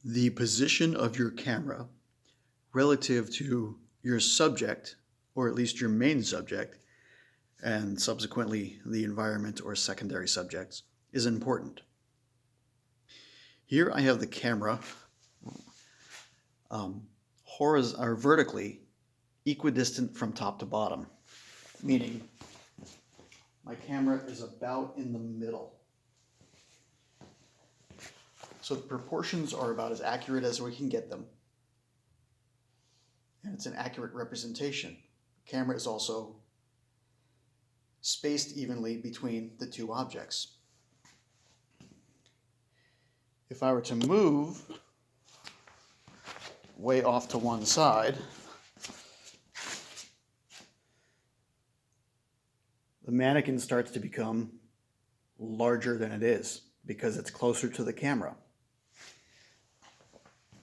The position of your camera relative to your subject, or at least your main subject, and subsequently the environment or secondary subjects, is important. Here I have the camera vertically equidistant from top to bottom, meaning my camera is about in the middle. So the proportions are about as accurate as we can get them. And it's an accurate representation. The camera is also spaced evenly between the two objects. If I were to move way off to one side, the mannequin starts to become larger than it is because it's closer to the camera.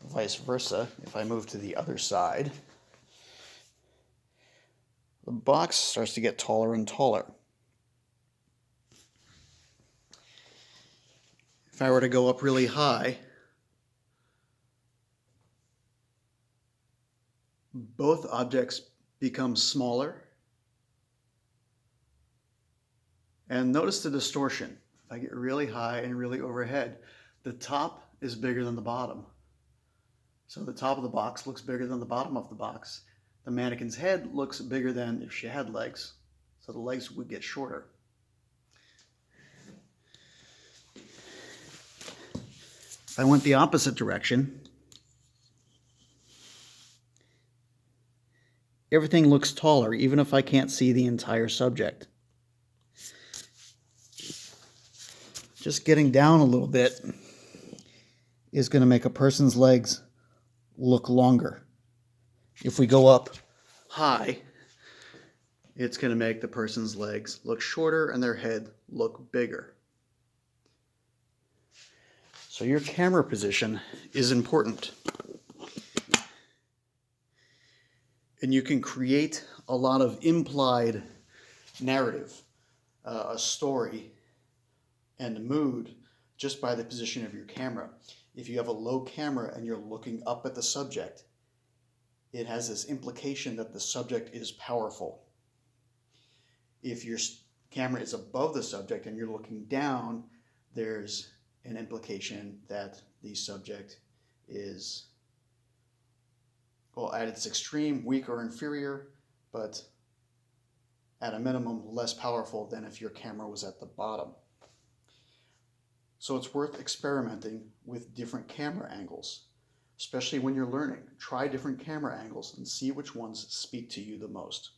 Vice versa, if I move to the other side, the box starts to get taller and taller. If I were to go up really high, both objects become smaller. And notice the distortion. If I get really high and really overhead, the top is bigger than the bottom. So the top of the box looks bigger than the bottom of the box. The mannequin's head looks bigger than if she had legs. So the legs would get shorter. If I went the opposite direction, everything looks taller, even if I can't see the entire subject. Just getting down a little bit is going to make a person's legs look longer. If we go up high, it's going to make the person's legs look shorter and their head look bigger. So your camera position is important. And you can create a lot of implied narrative, a story, and mood just by the position of your camera. If you have a low camera and you're looking up at the subject, it has this implication that the subject is powerful. If your camera is above the subject and you're looking down, there's an implication that the subject is, well, at its extreme, weak or inferior, but at a minimum, less powerful than if your camera was at the bottom. So it's worth experimenting with different camera angles, especially when you're learning. Try different camera angles and see which ones speak to you the most.